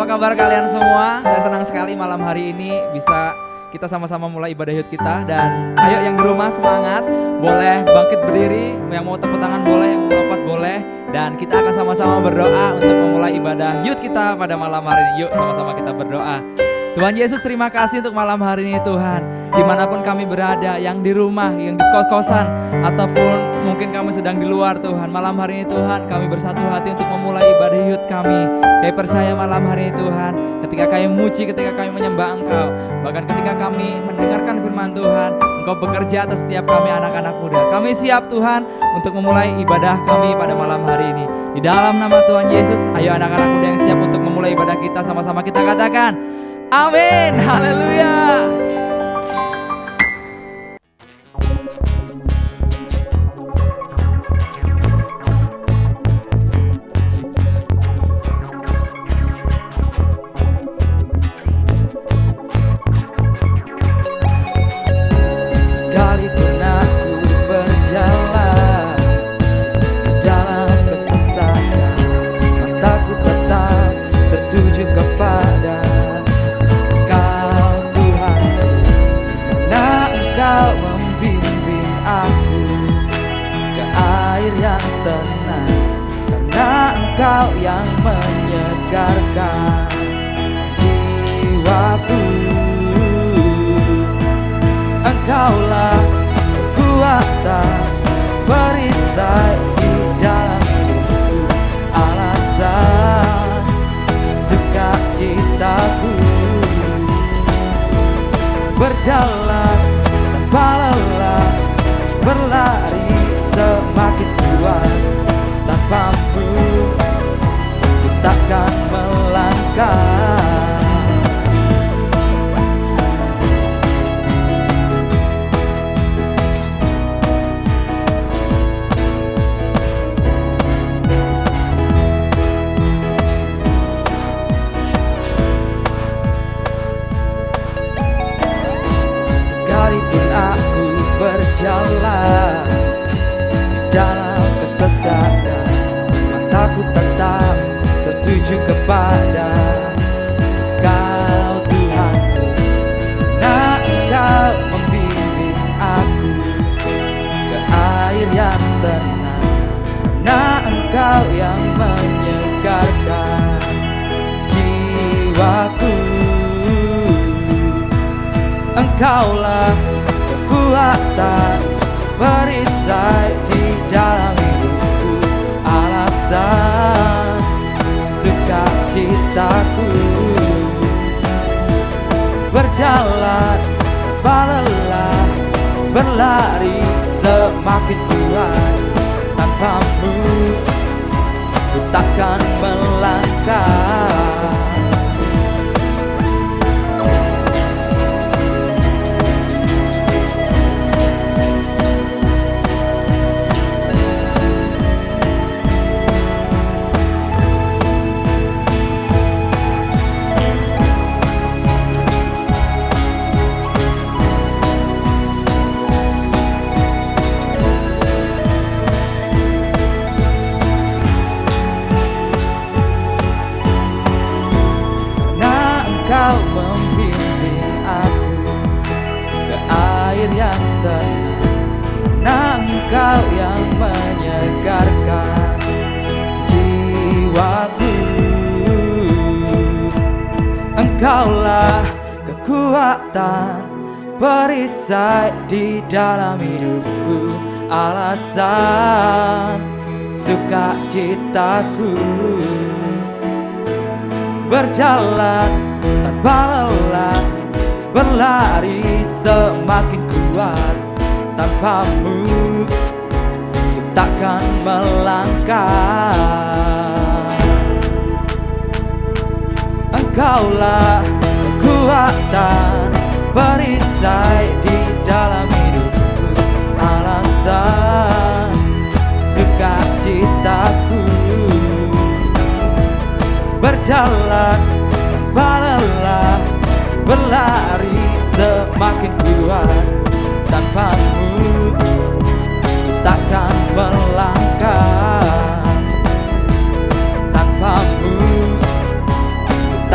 Apa kabar kalian semua? Saya senang sekali malam hari ini bisa kita sama-sama mulai ibadah youth kita. Dan ayo yang di rumah semangat, boleh bangkit berdiri, yang mau tepuk tangan boleh, yang mau lompat boleh. Dan kita akan sama-sama berdoa untuk memulai ibadah youth kita pada malam hari ini. Yuk sama-sama kita berdoa. Tuhan Yesus, terima kasih untuk malam hari ini Tuhan. Dimanapun kami berada, yang di rumah, yang di kos-kosan, ataupun mungkin kami sedang di luar Tuhan, malam hari ini Tuhan kami bersatu hati untuk memulai ibadah youth kami. Kami percaya malam hari ini Tuhan, ketika kami muji, ketika kami menyembah Engkau, bahkan ketika kami mendengarkan firman Tuhan, Engkau bekerja atas setiap kami anak-anak muda. Kami siap Tuhan untuk memulai ibadah kami pada malam hari ini. Di dalam nama Tuhan Yesus, ayo anak-anak muda yang siap untuk memulai ibadah kita, sama-sama kita katakan amin, haleluya. Sekalipun aku berjalan dalam kesesatan, mataku tetap tertuju kepada Kau membimbing aku ke air yang tenang, karena Engkau yang menyegarkan jiwaku. Engkaulah kekuatan perisai di dalam hidupku, alasan sukacitaku. Berjalan tanpa lelah, berlari semakin kuat. Tanpamu ku takkan melangkah. Sekalipun aku berjalan di dalam kesesatan, mataku tetap tertuju kepada Kau Tuhanku. Nah, Engkau membimbing aku ke air yang tenang, nah Engkau yang menyegarkan jiwaku. Engkaulah kekuatan perisai di dalam hidupku, alasan sukacitaku. Berjalan tanpa lelah, berlari semakin kuat. Tanpamu ku takkan melangkah. Kau membimbing aku ke air yang tenang, nah Engkau yang menyegarkan jiwaku. Engkaulah kekuatan perisai di dalam hidupku, alasan sukacitaku. Berjalan tanpa lelah, berlari semakin kuat. Tanpamu ku takkan melangkah. Engkaulah kekuatan perisai di dalam hidupku, alasan sukacitaku. Berjalan tanpa lelah, berlari semakin kuat. Tanpamu ku takkan melangkah. Tanpamu ku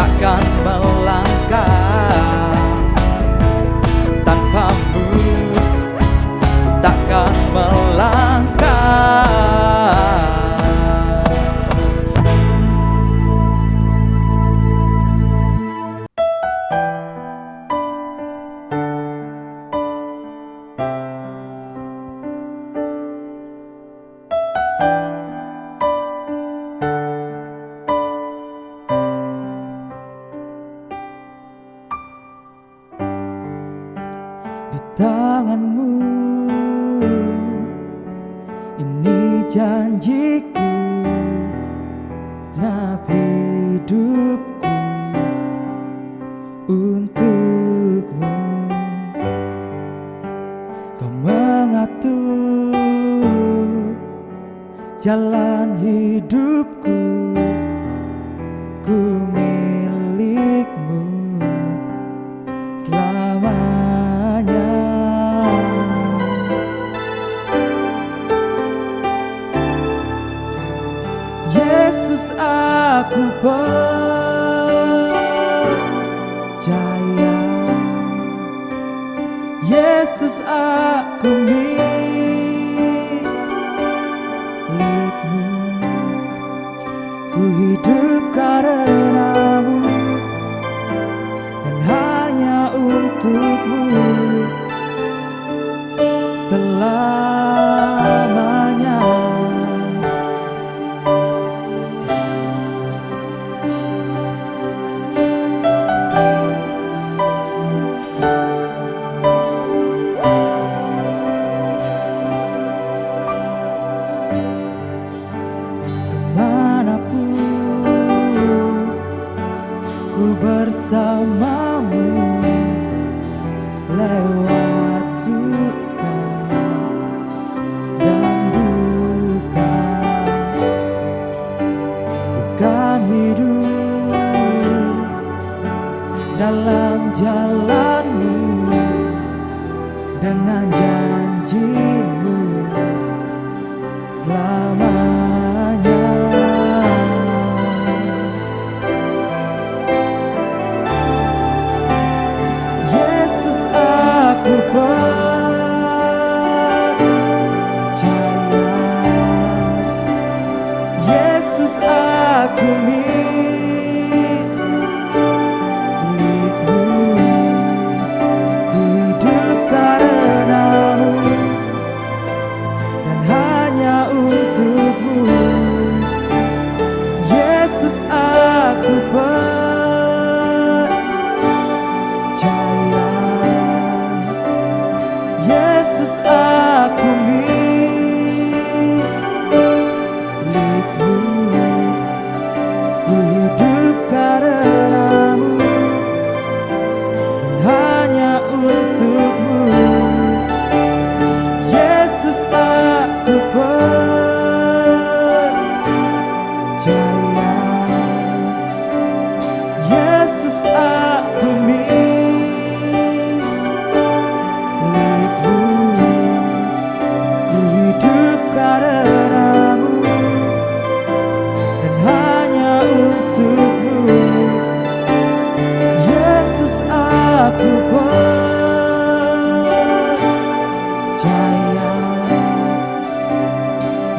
tanganmu. Ini janjiku segenap hidupku untukmu. Kau mengatur jalan hidupku, ku milikmu selamanya. Yesus, aku percaya. Yesus, aku milikmu. Ku hidup karenamu dan hanya untukmu selamanya. Kemanapun ku bersamamu, lewat suka dan duka, bukan hidup dalam jalanmu dengan janjimu selamanya. Yesus, aku percaya. Yesus, aku milikmu. Ku hidup karenamu dan hanya untukmu. Yesus, aku percaya. Yesus, aku milikmu. Ku hidup karenamu dan hanya untukmu. Yesus, aku percaya. Yesus, aku milikmu. Ku hidup karenamu dan hanya untukmu. Yesus, aku percaya.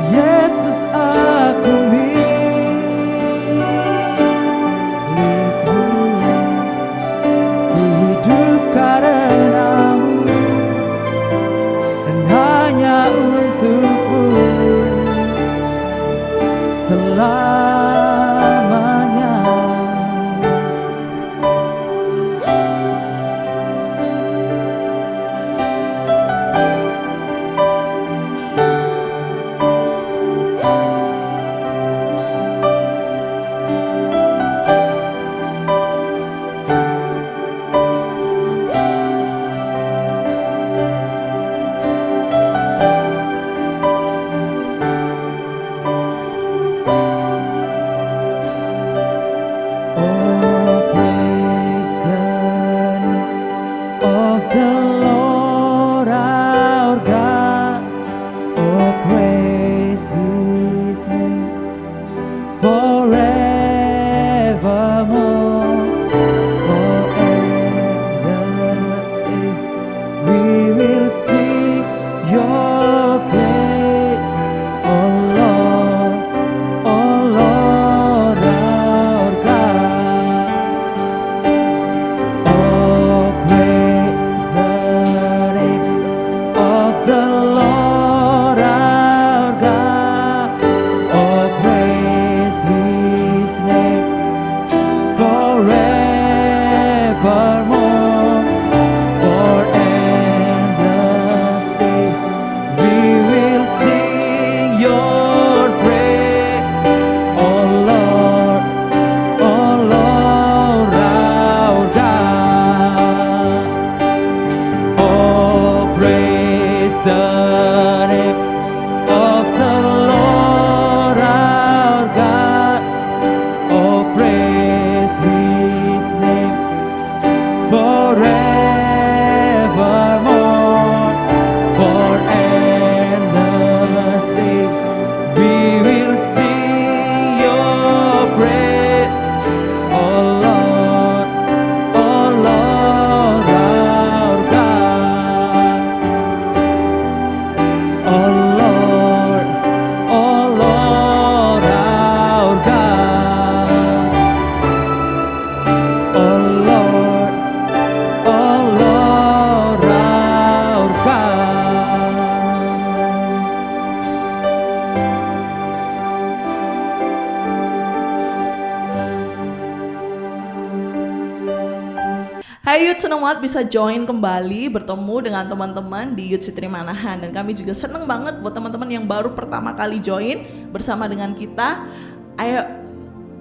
Yesus, aku milikmu. Ku hidup karenamu dan hanya untukmu selamanya. senang banget bisa join kembali bertemu dengan teman-teman di Youth City Manahan, dan kami juga senang banget buat teman-teman yang baru pertama kali join bersama dengan kita. Ayo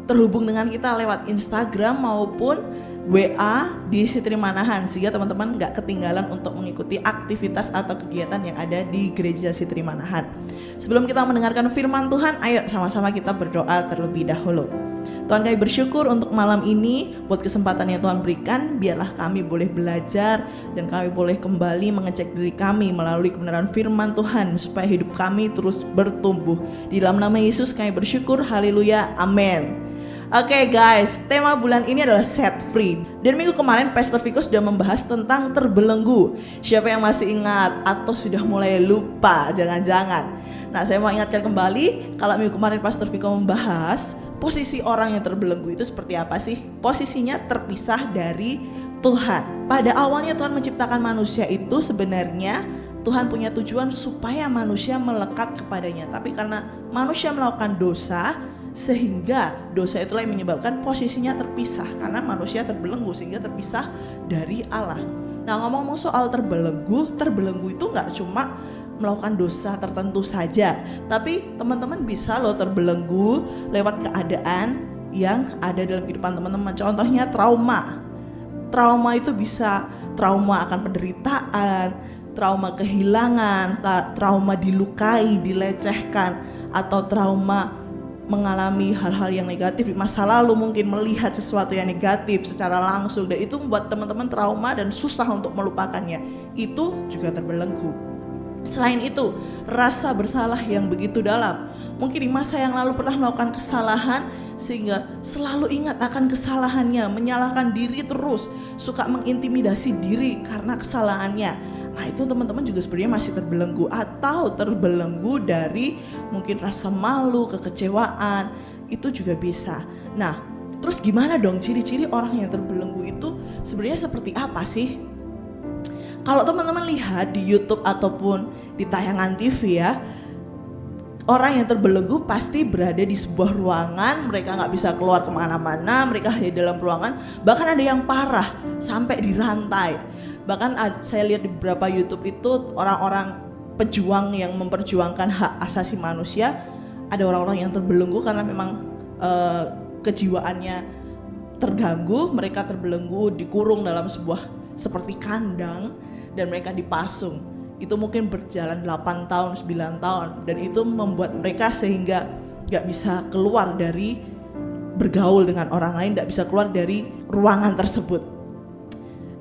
terhubung dengan kita lewat Instagram maupun WA di City Manahan, sehingga teman-teman gak ketinggalan untuk mengikuti aktivitas atau kegiatan yang ada di Gereja City Manahan. Sebelum kita mendengarkan firman Tuhan, ayo sama-sama kita berdoa terlebih dahulu. Tuhan, kami bersyukur untuk malam ini buat kesempatan yang Tuhan berikan. Biarlah kami boleh belajar dan kami boleh kembali mengecek diri kami melalui kebenaran firman Tuhan, supaya hidup kami terus bertumbuh. Di dalam nama Yesus kami bersyukur, haleluya, amin. Oke guys, tema bulan ini adalah set free. Dan minggu kemarin Pastor Viko sudah membahas tentang terbelenggu. Siapa yang masih ingat atau sudah mulai lupa jangan-jangan? Nah, saya mau ingatkan kembali, kalau minggu kemarin Pastor Viko membahas posisi orang yang terbelenggu itu seperti apa sih? Posisinya terpisah dari Tuhan. Pada awalnya Tuhan menciptakan manusia itu sebenarnya Tuhan punya tujuan supaya manusia melekat kepadanya. Tapi karena manusia melakukan dosa, sehingga dosa itulah yang menyebabkan posisinya terpisah, karena manusia terbelenggu sehingga terpisah dari Allah. Nah, ngomong-ngomong soal terbelenggu itu gak cuma melakukan dosa tertentu saja, tapi teman-teman bisa loh terbelenggu lewat keadaan yang ada dalam kehidupan teman-teman. Contohnya trauma itu bisa trauma akan penderitaan, trauma kehilangan, trauma dilukai, dilecehkan, atau trauma mengalami hal-hal yang negatif di masa lalu, mungkin melihat sesuatu yang negatif secara langsung, dan itu membuat teman-teman trauma dan susah untuk melupakannya. Itu juga terbelenggu. Selain itu, rasa bersalah yang begitu dalam. Mungkin di masa yang lalu pernah melakukan kesalahan sehingga selalu ingat akan kesalahannya, menyalahkan diri terus, suka mengintimidasi diri karena kesalahannya. Nah, itu teman-teman juga sebenarnya masih terbelenggu, atau terbelenggu dari mungkin rasa malu, kekecewaan, itu juga bisa. Nah, terus gimana dong ciri-ciri orang yang terbelenggu itu sebenarnya seperti apa sih? Kalau teman-teman lihat di YouTube ataupun di tayangan TV ya, orang yang terbelenggu pasti berada di sebuah ruangan, mereka gak bisa keluar kemana-mana, mereka hanya dalam ruangan, bahkan ada yang parah sampai dirantai. Bahkan saya lihat di beberapa YouTube itu orang-orang pejuang yang memperjuangkan hak asasi manusia, ada orang-orang yang terbelenggu karena memang kejiwaannya terganggu, mereka terbelenggu, dikurung dalam sebuah seperti kandang dan mereka dipasung. Itu mungkin berjalan 8 tahun, 9 tahun, dan itu membuat mereka sehingga gak bisa keluar dari bergaul dengan orang lain, gak bisa keluar dari ruangan tersebut.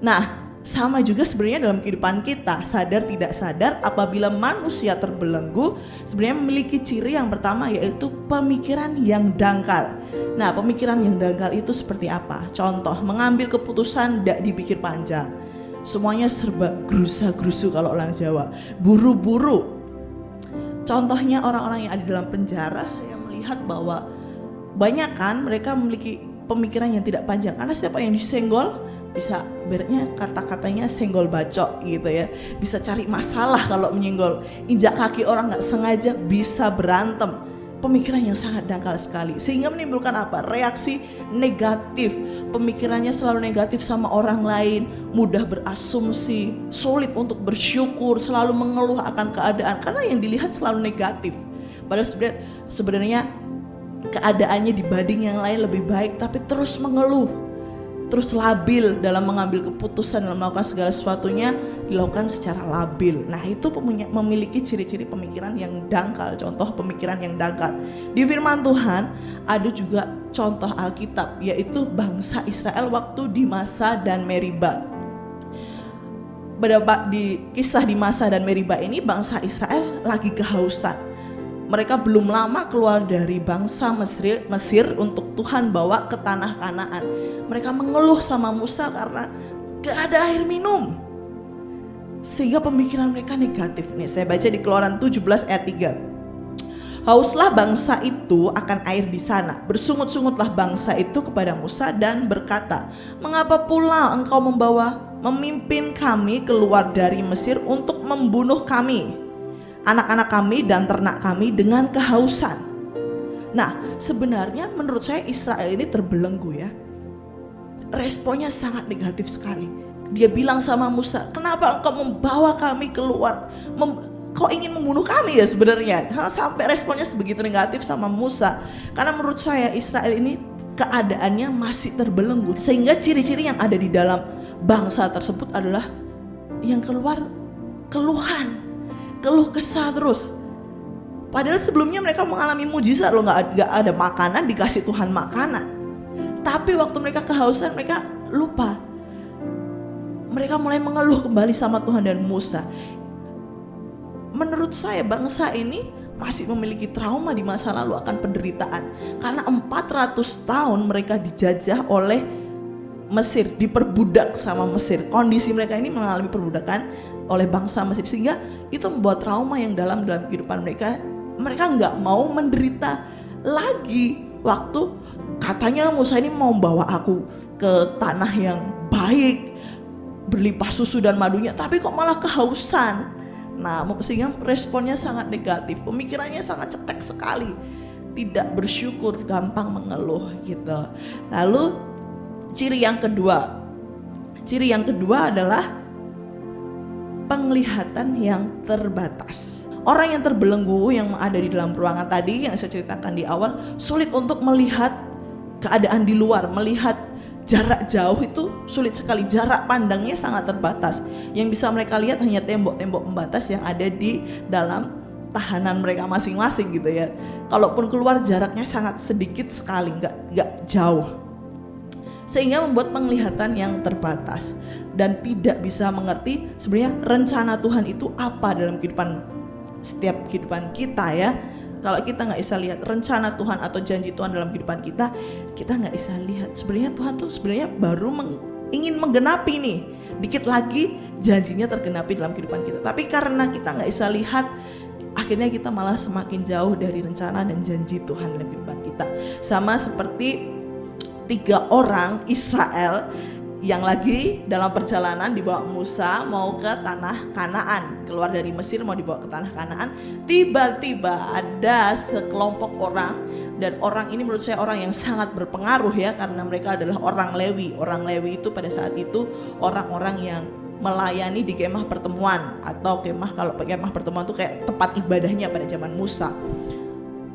Nah, sama juga sebenarnya dalam kehidupan kita, sadar tidak sadar, apabila manusia terbelenggu sebenarnya memiliki ciri yang pertama, yaitu pemikiran yang dangkal. Nah, pemikiran yang dangkal itu seperti apa? Contoh, mengambil keputusan tidak dipikir panjang, semuanya serba gerusa-gerusu kalau orang Jawa, buru-buru. Contohnya orang-orang yang ada dalam penjara yang melihat bahwa banyak kan mereka memiliki pemikiran yang tidak panjang, karena setiap yang disenggol bisa ibaratnya kata-katanya senggol bacok gitu ya, bisa cari masalah kalau menyenggol, injak kaki orang nggak sengaja bisa berantem. Pemikiran yang sangat dangkal sekali, sehingga menimbulkan apa? Reaksi negatif. Pemikirannya selalu negatif sama orang lain, mudah berasumsi, sulit untuk bersyukur, selalu mengeluh akan keadaan karena yang dilihat selalu negatif. Padahal sebenarnya keadaannya dibanding yang lain lebih baik, tapi terus mengeluh, terus labil dalam mengambil keputusan, dalam melakukan segala sesuatunya dilakukan secara labil. Nah, itu memiliki ciri-ciri pemikiran yang dangkal, contoh pemikiran yang dangkal. Di firman Tuhan ada juga contoh Alkitab, yaitu bangsa Israel waktu di Masa dan Meriba. Di kisah di Masa dan Meriba ini, bangsa Israel lagi kehausan. Mereka belum lama keluar dari bangsa Mesir untuk Tuhan bawa ke tanah Kanaan. Mereka mengeluh sama Musa karena gak ada air minum, sehingga pemikiran mereka negatif. Nih, saya baca di Keluaran 17 ayat 3. Hauslah bangsa itu akan air di sana. Bersungut-sungutlah bangsa itu kepada Musa dan berkata, mengapa pula engkau memimpin kami keluar dari Mesir untuk membunuh kami, anak-anak kami dan ternak kami dengan kehausan. Nah, sebenarnya menurut saya Israel ini terbelenggu ya. Responnya sangat negatif sekali. Dia bilang sama Musa, kenapa engkau membawa kami keluar? Kau ingin membunuh kami ya sebenarnya. Karena sampai responnya sebegitu negatif sama Musa. Karena menurut saya Israel ini keadaannya masih terbelenggu. Sehingga ciri-ciri yang ada di dalam bangsa tersebut adalah yang keluar keluhan, keluh kesah terus. Padahal sebelumnya mereka mengalami mujizat loh, nggak ada makanan, dikasih Tuhan makanan. Tapi waktu mereka kehausan, mereka lupa. Mereka mulai mengeluh kembali sama Tuhan dan Musa. Menurut saya bangsa ini masih memiliki trauma di masa lalu akan penderitaan. Karena 400 tahun mereka dijajah oleh Mesir, diperbudak sama Mesir. Kondisi mereka ini mengalami perbudakan oleh bangsa Mesir. Sehingga itu membuat trauma yang dalam kehidupan mereka. Mereka nggak mau menderita lagi. Waktu katanya Musa ini mau bawa aku ke tanah yang baik, berlimpah susu dan madunya, tapi kok malah kehausan. Nah, sehingga responnya sangat negatif, pemikirannya sangat cetek sekali, tidak bersyukur, gampang mengeluh gitu. Lalu ciri yang kedua adalah penglihatan yang terbatas. Orang yang terbelenggu yang ada di dalam ruangan tadi yang saya ceritakan di awal, sulit untuk melihat keadaan di luar, melihat jarak jauh itu sulit sekali, jarak pandangnya sangat terbatas. Yang bisa mereka lihat hanya tembok-tembok pembatas yang ada di dalam tahanan mereka masing-masing gitu ya. Kalaupun keluar jaraknya sangat sedikit sekali, nggak jauh. Sehingga membuat penglihatan yang terbatas dan tidak bisa mengerti sebenarnya rencana Tuhan itu apa dalam setiap kehidupan kita ya. Kalau kita nggak bisa lihat rencana Tuhan atau janji Tuhan dalam kehidupan kita nggak bisa lihat sebenarnya Tuhan tuh sebenarnya baru ingin menggenapi nih, dikit lagi janjinya tergenapi dalam kehidupan kita. Tapi karena kita nggak bisa lihat, akhirnya kita malah semakin jauh dari rencana dan janji Tuhan dalam kehidupan kita. Sama seperti 3 orang Israel yang lagi dalam perjalanan dibawa Musa mau ke tanah Kanaan, keluar dari Mesir mau dibawa ke tanah Kanaan. Tiba-tiba ada sekelompok orang, dan orang ini menurut saya orang yang sangat berpengaruh ya, karena mereka adalah orang Lewi. Orang Lewi itu pada saat itu orang-orang yang melayani di kemah pertemuan, atau kalau kemah pertemuan itu kayak tempat ibadahnya pada zaman Musa.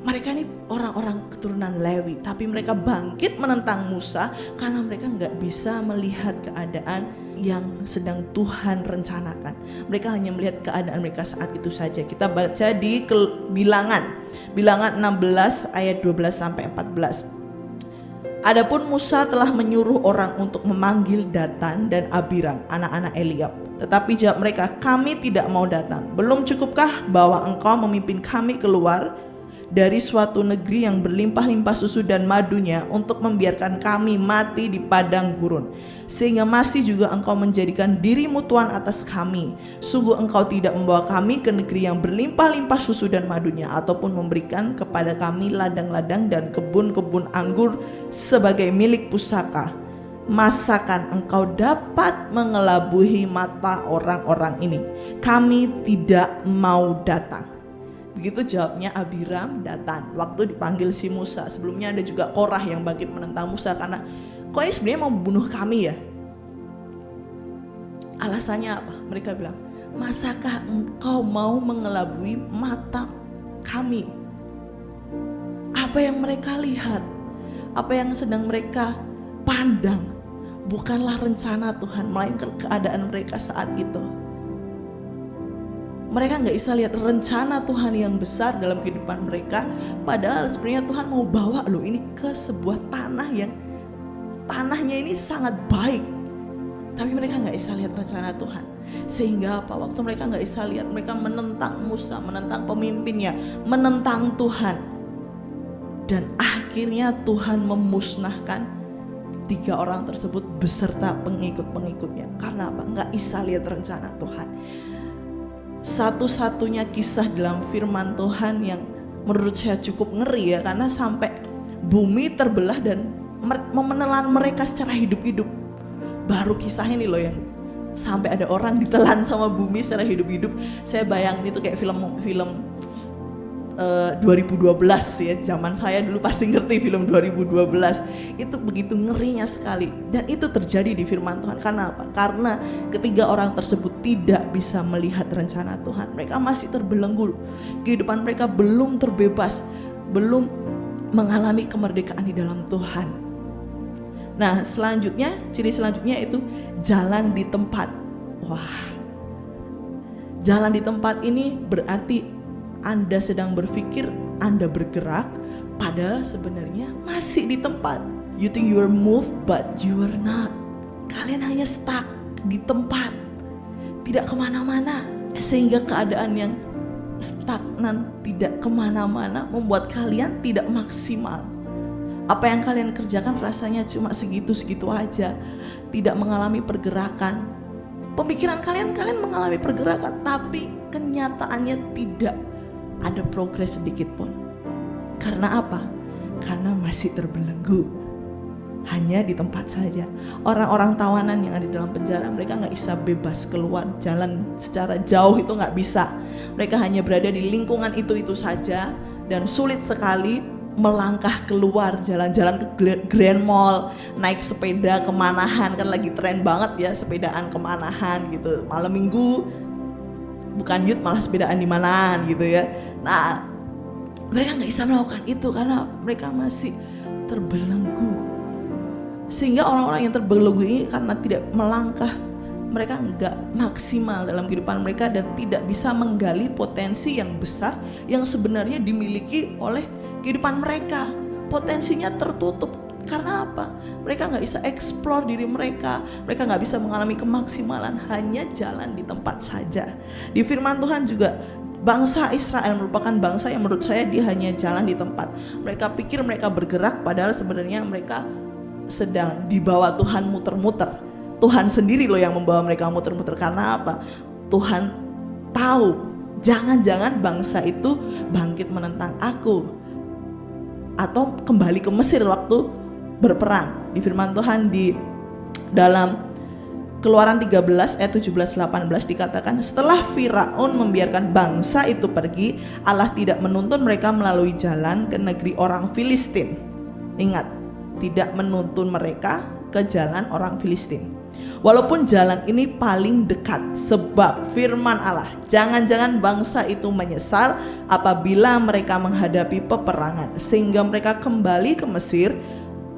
Mereka ini orang-orang keturunan Lewi, tapi mereka bangkit menentang Musa karena mereka nggak bisa melihat keadaan yang sedang Tuhan rencanakan. Mereka hanya melihat keadaan mereka saat itu saja. Kita baca di Bilangan 16 ayat 12 sampai 14. Adapun Musa telah menyuruh orang untuk memanggil Datan dan Abiram, anak-anak Eliab. Tetapi jawab mereka, kami tidak mau datang. Belum cukupkah bahwa engkau memimpin kami keluar dari suatu negeri yang berlimpah-limpah susu dan madunya untuk membiarkan kami mati di padang gurun, sehingga masih juga engkau menjadikan dirimu Tuhan atas kami. Sungguh engkau tidak membawa kami ke negeri yang berlimpah-limpah susu dan madunya, ataupun memberikan kepada kami ladang-ladang dan kebun-kebun anggur sebagai milik pusaka. Masakan engkau dapat mengelabui mata orang-orang ini? Kami tidak mau datang. Begitu jawabnya Abiram, Datan waktu dipanggil si Musa. Sebelumnya ada juga Korah yang bangkit menentang Musa karena kok ini sebenarnya mau bunuh kami ya. Alasannya apa? Mereka bilang, masakah engkau mau mengelabui mata kami? Apa yang mereka lihat, apa yang sedang mereka pandang bukanlah rencana Tuhan, melainkan keadaan mereka saat itu. Mereka gak bisa lihat rencana Tuhan yang besar dalam kehidupan mereka. Padahal sebenarnya Tuhan mau bawa loh ini ke sebuah tanah yang tanahnya ini sangat baik. Tapi mereka gak bisa lihat rencana Tuhan. Sehingga apa? Waktu mereka gak bisa lihat, mereka menentang Musa, menentang pemimpinnya, menentang Tuhan. Dan akhirnya Tuhan memusnahkan 3 orang tersebut beserta pengikut-pengikutnya. Karena apa? Gak bisa lihat rencana Tuhan. Satu-satunya kisah dalam firman Tuhan yang menurut saya cukup ngeri ya, karena sampai bumi terbelah dan menelan mereka secara hidup-hidup. Baru kisah ini loh yang sampai ada orang ditelan sama bumi secara hidup-hidup. Saya bayangin itu kayak film 2012 ya, zaman saya dulu pasti ngerti film 2012 itu begitu ngerinya sekali, dan itu terjadi di firman Tuhan. Karena apa? Karena ketiga orang tersebut tidak bisa melihat rencana Tuhan. Mereka masih terbelenggu, kehidupan mereka belum terbebas, belum mengalami kemerdekaan di dalam Tuhan. Nah selanjutnya, ciri selanjutnya itu jalan di tempat. Wah, jalan di tempat ini berarti Anda sedang berpikir Anda bergerak, padahal sebenarnya masih di tempat. You think you are moved, but you are not. Kalian hanya stuck di tempat, tidak kemana-mana. Sehingga keadaan yang stagnan, tidak kemana-mana, membuat kalian tidak maksimal. Apa yang kalian kerjakan rasanya cuma segitu-segitu aja, tidak mengalami pergerakan. Pemikiran kalian mengalami pergerakan, tapi kenyataannya tidak ada progres sedikit pun. Karena apa? Karena masih terbelenggu, hanya di tempat saja. Orang-orang tawanan yang ada di dalam penjara, mereka gak bisa bebas keluar, jalan secara jauh itu gak bisa. Mereka hanya berada di lingkungan itu saja, dan sulit sekali melangkah keluar, jalan-jalan ke Grand Mall, naik sepeda ke Manahan, kan lagi tren banget ya sepedaan ke Manahan gitu, malam minggu. Bukan youth malah sepedaan di Manahan gitu ya. Nah mereka gak bisa melakukan itu karena mereka masih terbelenggu. Sehingga orang-orang yang terbelenggu ini karena tidak melangkah, mereka gak maksimal dalam kehidupan mereka dan tidak bisa menggali potensi yang besar yang sebenarnya dimiliki oleh kehidupan mereka. Potensinya tertutup. Karena apa? Mereka gak bisa explore diri mereka. Mereka gak bisa mengalami kemaksimalan, hanya jalan di tempat saja. Di firman Tuhan juga, bangsa Israel merupakan bangsa yang menurut saya dia hanya jalan di tempat. Mereka pikir mereka bergerak, padahal sebenarnya mereka sedang dibawa Tuhan muter-muter. Tuhan sendiri loh yang membawa mereka muter-muter. Karena apa? Tuhan tahu, jangan-jangan bangsa itu bangkit menentang aku, atau kembali ke Mesir waktu berperang. Di firman Tuhan di dalam Keluaran 13 ayat 17-18 dikatakan, setelah Firaun membiarkan bangsa itu pergi, Allah tidak menuntun mereka melalui jalan ke negeri orang Filistin. Ingat, tidak menuntun mereka ke jalan orang Filistin. Walaupun jalan ini paling dekat, sebab firman Allah, jangan-jangan bangsa itu menyesal apabila mereka menghadapi peperangan sehingga mereka kembali ke Mesir.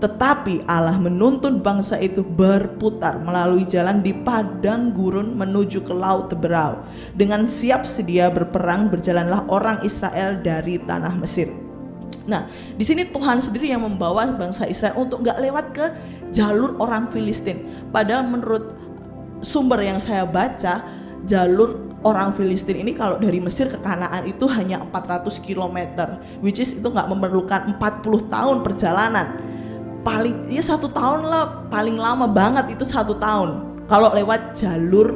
Tetapi Allah menuntun bangsa itu berputar melalui jalan di padang gurun menuju ke laut Teberau. Dengan siap sedia berperang berjalanlah orang Israel dari tanah Mesir. Nah, di sini Tuhan sendiri yang membawa bangsa Israel untuk nggak lewat ke jalur orang Filistin. Padahal menurut sumber yang saya baca, jalur orang Filistin ini kalau dari Mesir ke Kanaan itu hanya 400 km, which is itu nggak memerlukan 40 tahun perjalanan. Paling ya 1 tahun lah, paling lama banget itu 1 tahun kalau lewat jalur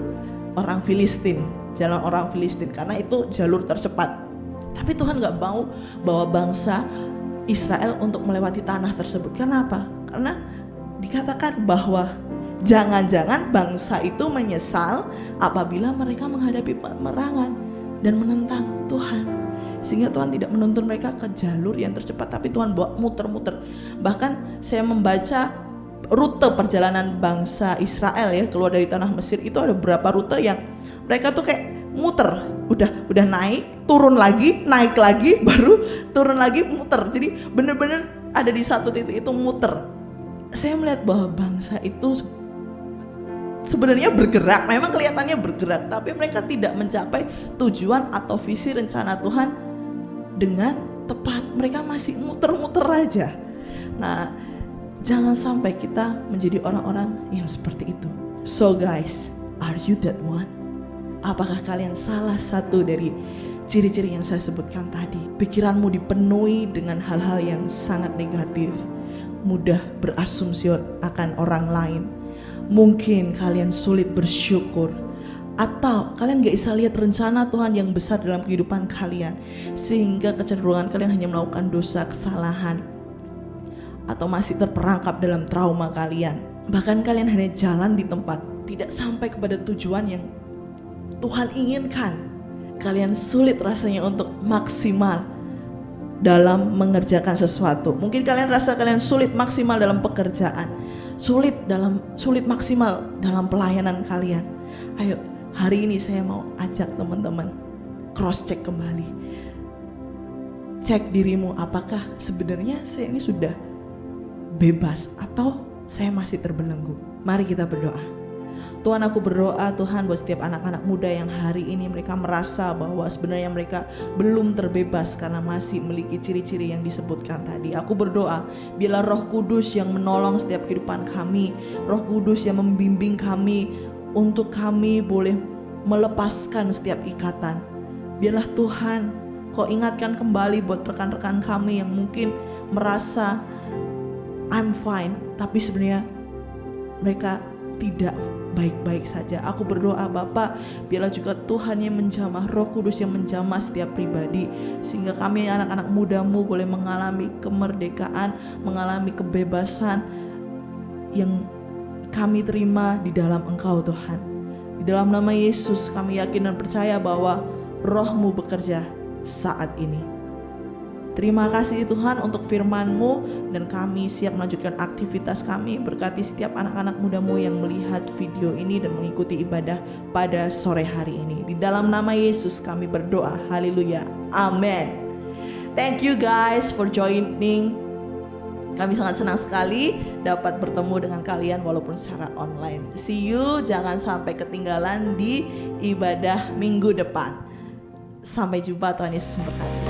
orang Filistin, jalan orang Filistin, karena itu jalur tercepat. Tapi Tuhan gak mau bawa bangsa Israel untuk melewati tanah tersebut. Kenapa? Karena dikatakan bahwa jangan-jangan bangsa itu menyesal apabila mereka menghadapi peperangan dan menentang Tuhan. Sehingga Tuhan tidak menuntun mereka ke jalur yang tercepat, tapi Tuhan bawa muter-muter. Bahkan saya membaca rute perjalanan bangsa Israel ya keluar dari tanah Mesir, itu ada beberapa rute yang mereka tuh kayak muter, udah naik, turun lagi, naik lagi, baru turun lagi, muter. Jadi bener-bener ada di satu titik itu muter. Saya melihat bahwa bangsa itu sebenarnya bergerak, memang kelihatannya bergerak, tapi mereka tidak mencapai tujuan atau visi rencana Tuhan dengan tepat. Mereka masih muter-muter aja. Nah, jangan sampai kita menjadi orang-orang yang seperti itu. So guys, are you that one? Apakah kalian salah satu dari ciri-ciri yang saya sebutkan tadi? Pikiranmu dipenuhi dengan hal-hal yang sangat negatif, mudah berasumsi akan orang lain. Mungkin kalian sulit bersyukur, atau kalian gak bisa lihat rencana Tuhan yang besar dalam kehidupan kalian, sehingga kecenderungan kalian hanya melakukan dosa, kesalahan, atau masih terperangkap dalam trauma kalian. Bahkan kalian hanya jalan di tempat, tidak sampai kepada tujuan yang Tuhan inginkan. Kalian sulit rasanya untuk maksimal, dalam mengerjakan sesuatu. Mungkin kalian rasa kalian sulit maksimal dalam pekerjaan, sulit maksimal dalam pelayanan kalian. Ayo, hari ini saya mau ajak teman-teman cross check kembali. Cek dirimu, apakah sebenarnya saya ini sudah bebas atau saya masih terbelenggu? Mari kita berdoa. Tuhan, aku berdoa Tuhan buat setiap anak-anak muda yang hari ini mereka merasa bahwa sebenarnya mereka belum terbebas karena masih memiliki ciri-ciri yang disebutkan tadi. Aku berdoa biarlah Roh Kudus yang menolong setiap kehidupan kami, Roh Kudus yang membimbing kami untuk kami boleh melepaskan setiap ikatan. Biarlah Tuhan Kau ingatkan kembali buat rekan-rekan kami yang mungkin merasa I'm fine, tapi sebenarnya mereka tidak baik-baik saja. Aku berdoa Bapa, biarlah juga Tuhan yang menjamah, Roh Kudus yang menjamah setiap pribadi, sehingga kami anak-anak muda-Mu boleh mengalami kemerdekaan, mengalami kebebasan yang kami terima di dalam Engkau Tuhan. Di dalam nama Yesus kami yakin dan percaya bahwa Roh-Mu bekerja saat ini. Terima kasih Tuhan untuk firman-Mu, dan kami siap melanjutkan aktivitas kami. Berkati setiap anak-anak muda-Mu yang melihat video ini dan mengikuti ibadah pada sore hari ini. Di dalam nama Yesus kami berdoa. Haleluya. Amin. Thank you guys for joining. Kami sangat senang sekali dapat bertemu dengan kalian walaupun secara online. See you, jangan sampai ketinggalan di ibadah minggu depan. Sampai jumpa, Tuhan Yesus memberkati.